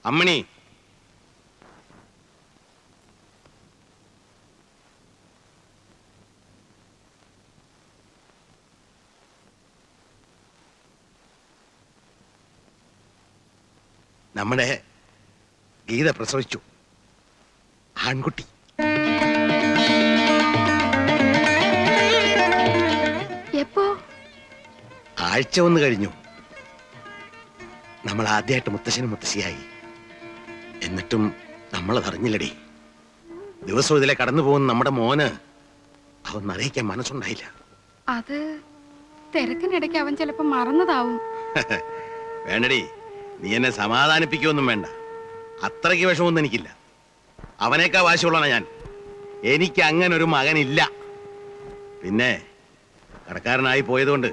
അമ്മണി, നമ്മുടെ ഗീത പ്രസവിച്ചു. ആൺകുട്ടി. എപ്പോ? ആഴ്ച ഒന്ന് കഴിഞ്ഞു. നമ്മൾ ആദ്യമായിട്ട് മുത്തശ്ശനും മുത്തശ്ശിയായി. എന്നിട്ടും നമ്മളത് അറിഞ്ഞില്ലടി. ദിവസവും ഇതിലെ കടന്നു പോകുന്ന നമ്മുടെ മോന് അവൻ അറിയിക്കാൻ മനസ്സുണ്ടായില്ല. അത് തിരക്കിനിടയ്ക്ക് അവൻ ചിലപ്പോ മറന്നതാവും. വേണ്ടടി, നീ എന്നെ സമാധാനിപ്പിക്കുമൊന്നും വേണ്ട. അത്രയ്ക്ക് വിഷമൊന്നും എനിക്കില്ല. അവനേക്കാ വാശിയുള്ളതാണ് ഞാൻ. എനിക്ക് അങ്ങനെ ഒരു മകനില്ല. പിന്നെ കടക്കാരനായി പോയതുകൊണ്ട്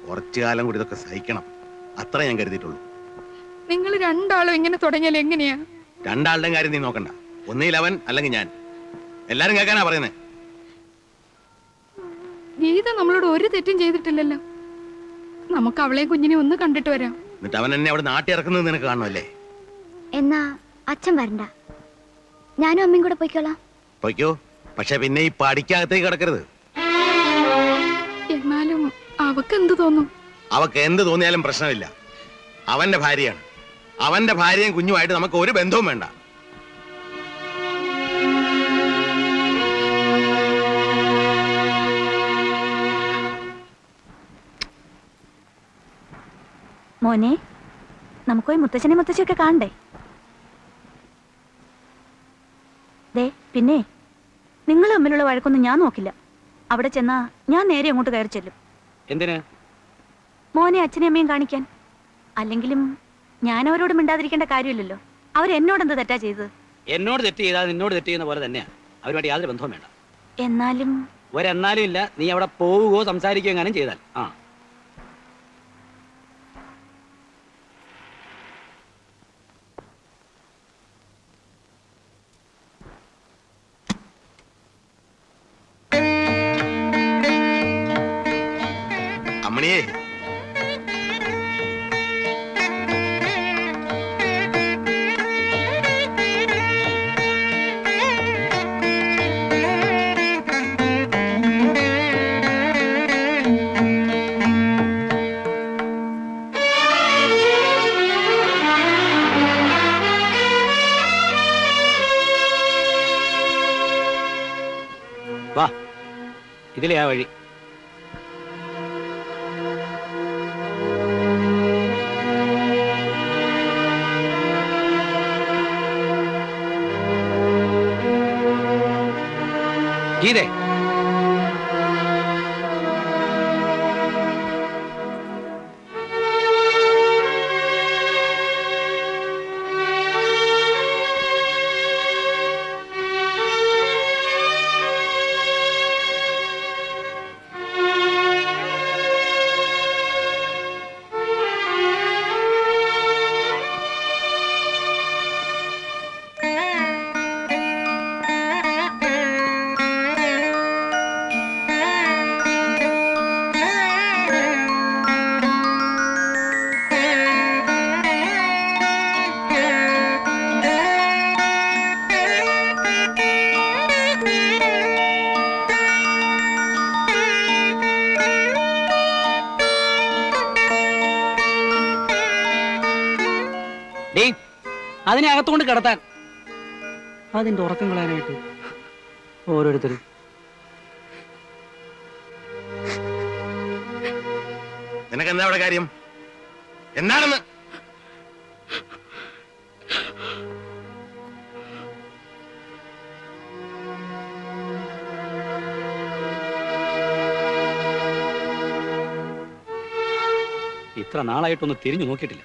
കുറച്ചു കാലം കൂടി ഇതൊക്കെ സഹിക്കണം. അത്ര ഞാൻ കരുതിയിട്ടുള്ളൂ. നിങ്ങൾ രണ്ടാളും ഇങ്ങനെ തുടങ്ങിയാൽ എങ്ങനെയാ? രണ്ടാളുടെയും കാര്യം നീ നോക്കണ്ട. ഒന്നിൽ അവൻ അല്ലെങ്കിൽ ഞാൻ. എല്ലാരും കേൾക്കാനാ പറയുന്നത്. ഗീത നമ്മളോട് ഒരു തെറ്റും ചെയ്തിട്ടില്ലല്ലോ. നമുക്ക് അവളെയും കുഞ്ഞിനെ ഒന്ന് കണ്ടിട്ട് വരാം. എന്നിട്ട് അവൻ എന്നെ അവിടെ നാട്ടി ഇറക്കുന്നത് നിനക്ക് കാണുമല്ലേ? എന്നാ അച്ഛൻ വരണ്ട, ഞാനും അമ്മയും കൂടെ പോയിക്കോളാം. പൊയ്ക്കോ, പക്ഷെ പിന്നെ ഈ പഠിക്കകത്തേക്ക് കിടക്കരുത്. എന്നാലും അവക്ക് എന്ത് തോന്നും? അവക്ക് എന്ത് തോന്നിയാലും പ്രശ്നമില്ല. അവന്റെ ഭാര്യയാണ്. അവന്റെ ഭാര്യയും കുഞ്ഞുമായിട്ട് നമുക്ക് ഒരു ബന്ധവും വേണ്ട. മോനെ, നമുക്ക് പോയി മുത്തച്ഛനെ മുത്തച്ഛയൊക്കെ കാണണ്ടേ? ദേ, പിന്നെ നിങ്ങൾ തമ്മിലുള്ള വഴക്കൊന്നും ഞാൻ നോക്കില്ല. അവിടെ ചെന്നാ ഞാൻ നേരെ അങ്ങോട്ട് കയറി ചെല്ലും. എന്തിന്? മോനെ അച്ഛനെ അമ്മയും കാണിക്കാൻ. അല്ലെങ്കിലും ഞാൻ അവരോട് മിണ്ടാതിരിക്കേണ്ട കാര്യമില്ലല്ലോ. അവരെന്നോടെന്ത് തെറ്റാ ചെയ്തത്? എന്നോട് തെറ്റ് ചെയ്താൽ നിന്നോട് തെറ്റ് ചെയ്യുന്ന പോലെ തന്നെയാ. അവരുമായിട്ട് യാതൊരു ബന്ധവും വേണ്ട. എന്നാലും ഒരെന്നാലും ഇല്ല. നീ അവിടെ പോവുകയോ സംസാരിക്കുകയോ എങ്ങാനും ചെയ്താൽ അമ്മണിയേ, വാ, ഇതിലെ ആ വഴി. ഗീതേ, അതിനെ അകത്തുകൊണ്ട് കിടത്താൻ. അതിന്റെ ഉറക്കം കളയാനായിട്ട് ഓരോരുത്തരും. നിനക്കെന്താ അവിടെ കാര്യം? എന്താണെന്ന്? ഇത്ര നാളായിട്ടൊന്ന് തിരിഞ്ഞു നോക്കിയിട്ടില്ല.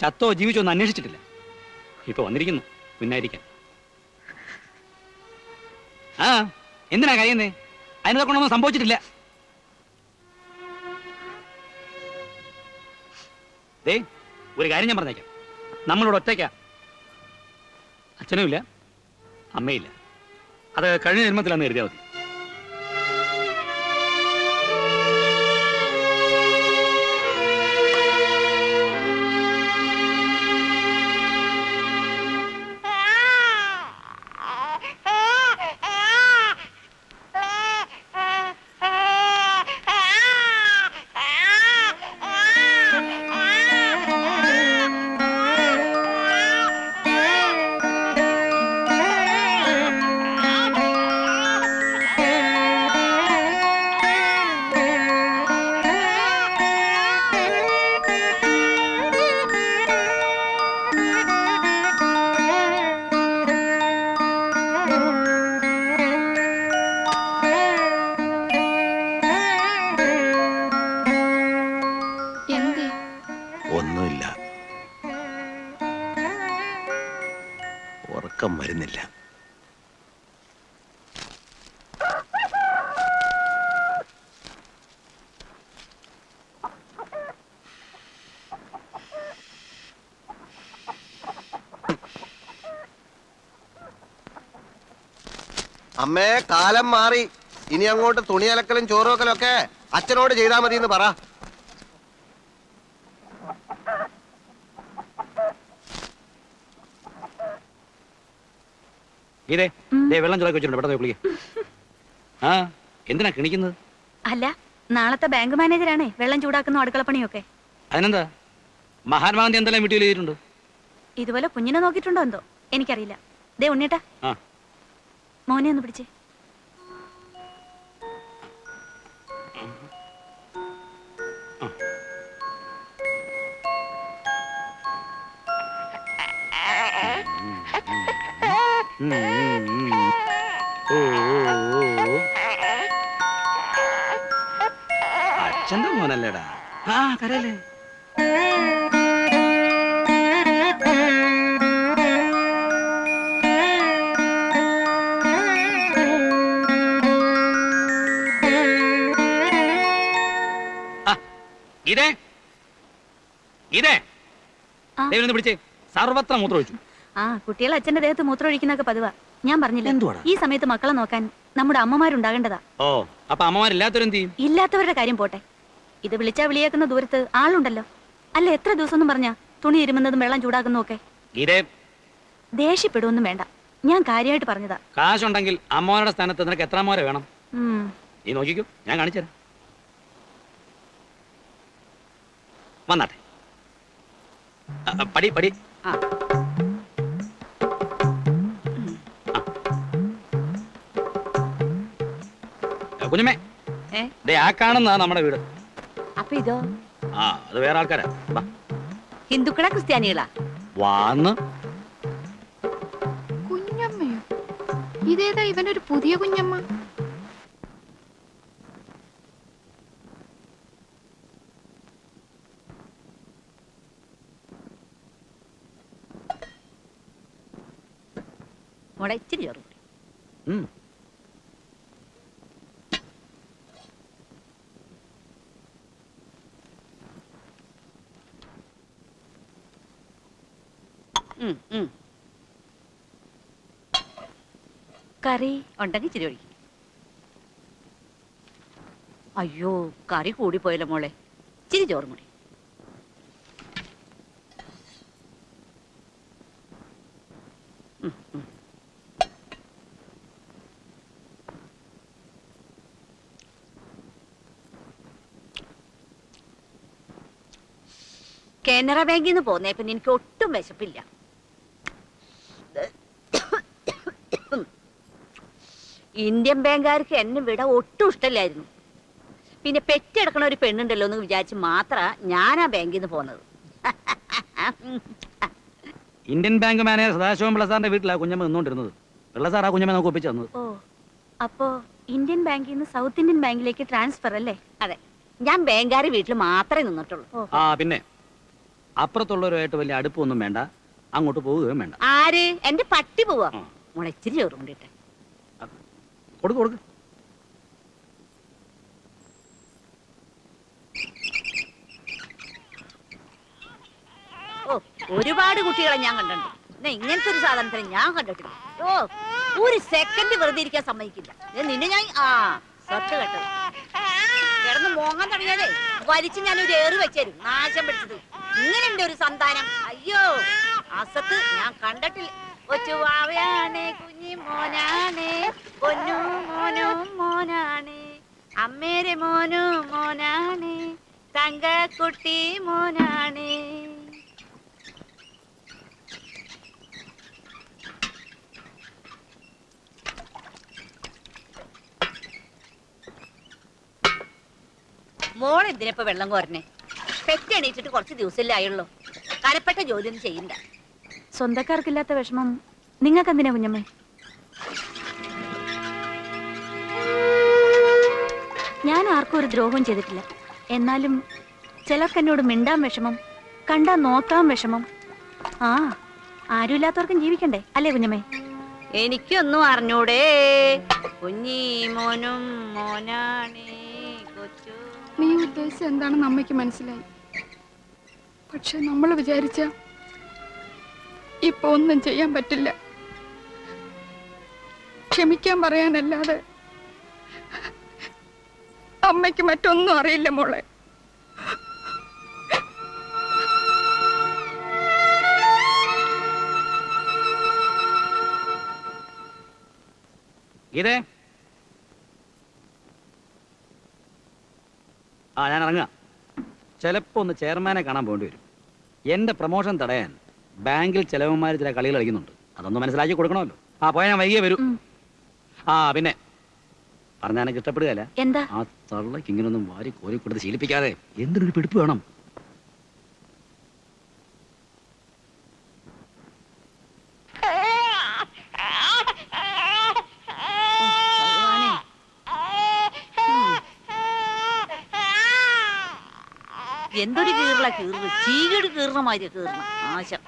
ചത്തോ ജീവിച്ചോ ഒന്ന് അന്വേഷിച്ചിട്ടില്ല. ഇപ്പൊ വന്നിരിക്കുന്നു പിന്നായിരിക്കാൻ. എന്തിനാ കഴിയുന്നേ? അതിനെ കൊണ്ടൊന്നും സംഭവിച്ചിട്ടില്ല. ദേ, ഒരു കാര്യം ഞാൻ പറഞ്ഞേക്കാം. നമ്മളോട് ഒറ്റയ്ക്കാ. അച്ഛനുമില്ല, അമ്മയില്ല. അത് കഴിഞ്ഞ ജന്മത്തിലാന്ന് കരുതിയാൽ മതി. ഉറക്കം വരുന്നില്ല. അമ്മേ, കാലം മാറി. ഇനി അങ്ങോട്ട് തുണി അലക്കലും ചോറുവെക്കലും ഒക്കെ അച്ഛനോട് ചെയ്താൽ മതി എന്ന് പറ. ഇതേ വെള്ളം ചൂടാക്കി വെച്ചിട്ടുണ്ട്, പെട്ടെന്ന് കുളിക്ക്. ആ എന്തിനാ കിണിക്കുന്നത്? അല്ല, നാളത്തെ ബാങ്ക് മാനേജരാണേ വെള്ളം ചൂടാക്കുന്ന അടുക്കളപ്പണിയൊക്കെ. അതിനെന്താ, മഹാത്മാഗാന്ധി എന്തെല്ലാം വീട്ടിൽ ചെയ്തിട്ടുണ്ട്? ഇതുപോലെ കുഞ്ഞിനെ നോക്കിയിട്ടുണ്ടോ എന്തോ എനിക്കറിയില്ല. ദേ ഉണ്ണേട്ടാ, ആ മോനെ ഒന്ന് പിടിച്ചേ. അച്ഛന്റെ മോനല്ലേടാ. ആ കരയല്ലേ. ഇതേ ഇതേ ദൈവം പിടിച്ചേ. സർവത്ര മൂത്രം ഒഴിച്ചു. ആ, കുട്ടികൾ അച്ഛന്റെ ദേഹത്ത് മൂത്രം ഒഴിക്കുന്നൊക്കെ പതിവാ. ഞാൻ പറഞ്ഞില്ലേ, എന്തുവാടാ? ഈ സമയത്ത് മക്കളെ നോക്കാൻ നമ്മുടെ അമ്മമാരുണ്ടാകേണ്ടതാ. ഓ, അപ്പൊ അമ്മമാരില്ലാത്തവരെന്ത് ചെയ്യും? ഇല്ലാത്തവരുടെ കാര്യം പോട്ടെ, ഇത് വിളിച്ചാ വിളിയേക്കുന്ന ദൂരത്ത് ആളുണ്ടല്ലോ. അല്ല, എത്ര ദിവസം ഒന്നും പറഞ്ഞാ തുണി ഇരുമുന്നതും വെള്ളം ചൂടാക്കുന്നതും ഒക്കെ. ഇതേ ദേഷ്യപ്പെടുവൊന്നും വേണ്ട, ഞാൻ കാര്യമായിട്ട് പറഞ്ഞതാ. കാശുണ്ടെങ്കിൽ അമ്മമാരുടെ സ്ഥാനത്ത് നിനക്ക് എത്ര മോരെ വേണം? ഉം. നീ നോക്കിക്കോ, ഞാൻ കാണിച്ചുതരാം. വന്നാട്ടെ. പടി പടി. ആ. കുഞ്ഞമ്മേ, ദേ ആ കാണുന്നതാ നമ്മുടെ വീട്. അപ്പൊ ഇതോ? ആ, അത് വേറെ ആൾക്കാരാ. വാ. ഹിന്ദുക്കളാ ക്രിസ്ത്യാനികളാ? വാന്ന്. കുഞ്ഞമ്മയോ? ഇതേതാ ഇവനൊരു പുതിയ കുഞ്ഞമ്മ? മോളെ ഇച്ചിരി ചോറ് കൂടി. ഉം. കറി ഉണ്ടെങ്കിൽ ഇച്ചിരി ഒഴിക്കും. അയ്യോ, കറി കൂടിപ്പോയല്ലോ മോളെ. ഇച്ചിരി ചോറും കൂടി. കാനറ ബാങ്കിൽ നിന്ന് പോന്നേ പിന്നെ എനിക്ക് ഒട്ടും വിശപ്പില്ല. ഇന്ത്യൻ ബാങ്കുകാർക്ക് എന്നെ വിട ഒട്ടും ഇഷ്ടമില്ലായിരുന്നു. പിന്നെ പെറ്റെടുക്കണ ഒരു പെണ്ണുണ്ടല്ലോ എന്ന് വിചാരിച്ച് മാത്ര ഞാൻ ആ ബാങ്കിൽ നിന്ന് പോന്നത്. Indian bank manager Sadasivan Pillai സാറിന്റെ വീട്ടിലാണ് കുഞ്ഞമ്മ നിന്നോണ്ടിരുന്നത്. പിള്ള സാർ ആ കുഞ്ഞമ്മ നമുക്ക് ഒപ്പിച്ചു തന്നത്. ഓ, അപ്പോ ഇന്ത്യൻ ബാങ്കിൽ നിന്ന് സൗത്ത് ഇന്ത്യൻ ബാങ്കിലേക്ക് ട്രാൻസ്ഫർ അല്ലേ? അതെ, ഞാൻ ബാങ്കുകാരുടെ വീട്ടിൽ മാത്രമേ നിന്നിട്ടുള്ളൂ. ആ പിന്നെ അപ്പുറത്തുള്ളവരുമായിട്ട് വലിയ അടുപ്പൊന്നും വേണ്ട, അങ്ങോട്ട് പോവുകയും വേണ്ട. ആര്? എന്റെ പട്ടി പോവാ. മോളെ ഇച്ചിരി ചോറും കൊണ്ടിട്ടെ. കൊടുക്ക് കൊടുക്ക്. ഓ, ഒരുപാട് കുട്ടികളെ ഞാൻ കണ്ടിട്ടുണ്ട്. പിന്നെ ഇങ്ങനത്തെ ഒരു സാധനത്തിന് ഞാൻ കണ്ടിട്ടില്ല. ഓ, ഒരു സെക്കൻഡ് വെറുതെ ഇരിക്കാൻ സമ്മതിക്കില്ല. നിന്നെ ഞാൻ സ്വത്ത് കേട്ടത് കിടന്ന് മോങ്ങാൻ തുടങ്ങിയാലേ വലിച്ച് ഞാനൊരു ഏറ് വെച്ചേരും. നാശം പിടിച്ചത്. ഇങ്ങനെയുണ്ട് ഒരു സന്താനം. അയ്യോ, അസത്ത് ഞാൻ കണ്ടിട്ടില്ല. ഒച്ചുവാവയാണേ, കുഞ്ഞി മോനാണേ, പൊന്നു മോനും മോനാണേ, അമ്മേരെ മോനും മോനാണേ, തങ്കക്കുട്ടി മോനാണേ. മോൾ എന്തിനപ്പോ വെള്ളം കോരണേ? പെറ്റെണീറ്റിട്ട് കുറച്ച് ദിവസമല്ലേ ആയുള്ളൂ. കനപ്പെട്ട ജോലിയൊന്നും ചെയ്യണ്ട. സ്വന്തക്കാർക്കില്ലാത്ത വിഷമം നിങ്ങൾക്ക് എന്തിനാ കുഞ്ഞമ്മേ? ഞാൻ ആർക്കും ഒരു ദ്രോഹവും ചെയ്തിട്ടില്ല. എന്നാലും ചിലർക്ക് എന്നോട് മിണ്ടാൻ വിഷമം, കണ്ടാ നോക്കാൻ വിഷമം. ആ, ആരുമില്ലാത്തവർക്കും ജീവിക്കണ്ടേ അല്ലേ കുഞ്ഞമ്മേ? എനിക്കൊന്നും അറിഞ്ഞൂടേ. കുഞ്ഞി മോനും മോനാണേ കൊച്ചു. നീ ഉദ്ദേശിച്ച എന്താണെന്ന് അമ്മയ്ക്ക് മനസ്സിലായി. പക്ഷെ നമ്മൾ വിചാരിച്ച ഇപ്പൊ ഒന്നും ചെയ്യാൻ പറ്റില്ല. ക്ഷമിക്കാൻ പറയാനല്ലാതെ അമ്മയ്ക്ക് മറ്റൊന്നും അറിയില്ല മോളെ. ഗീതേ, ഞാൻ ഇറങ്ങാം. ചിലപ്പോ ഒന്ന് ചെയർമാനെ കാണാൻ പോകേണ്ടി വരും. എന്റെ പ്രൊമോഷൻ തടയാൻ ബാങ്കിൽ ചിലവന്മാർ ചില കളികൾ കളിക്കുന്നുണ്ട്. അതൊന്ന് മനസ്സിലാക്കി കൊടുക്കണമല്ലോ. പോയാൽ ഞാൻ വൈകിയേ വരൂ. പിന്നെ പറഞ്ഞാൽ എനിക്ക് ഇഷ്ടപ്പെടുകയല്ല. എന്താ? ആ തള്ളക്ക് ഇങ്ങനൊന്നും വാരി കോരി കൊടുത്ത് ശീലിപ്പിക്കാതെ എന്തിനൊരു പിടിപ്പ് വേണം. എന്തൊരു കീറല കീറുക, ചീകട് കീറണ മാതിരി കീറണ ആശം.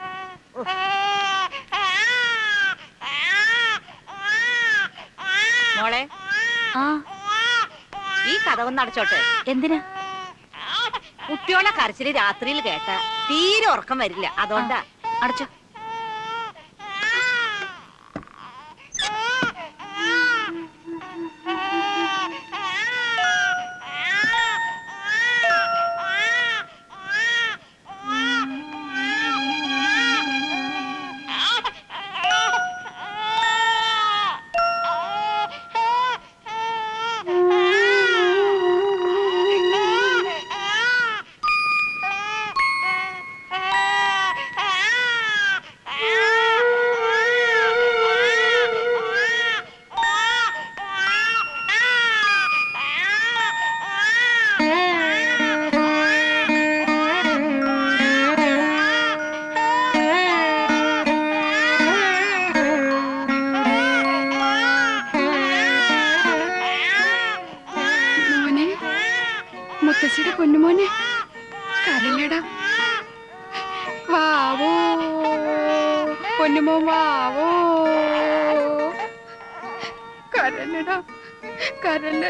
മോളെ, ഈ കഥവൊന്ന് അടച്ചോട്ടെ. എന്തിനാ? കുട്ടിയോളെ കരച്ചില് രാത്രിയിൽ കേട്ട തീരെ ഉറക്കം വരില്ല. അതുകൊണ്ടാ. അടച്ചോ. മുത്തശ്ശിയുടെ പൊന്നുമോനെ കരല്ലടാ. വാവോ പൊന്നുമോൻ വാവോ. കരല്ലടാ കരല്ല.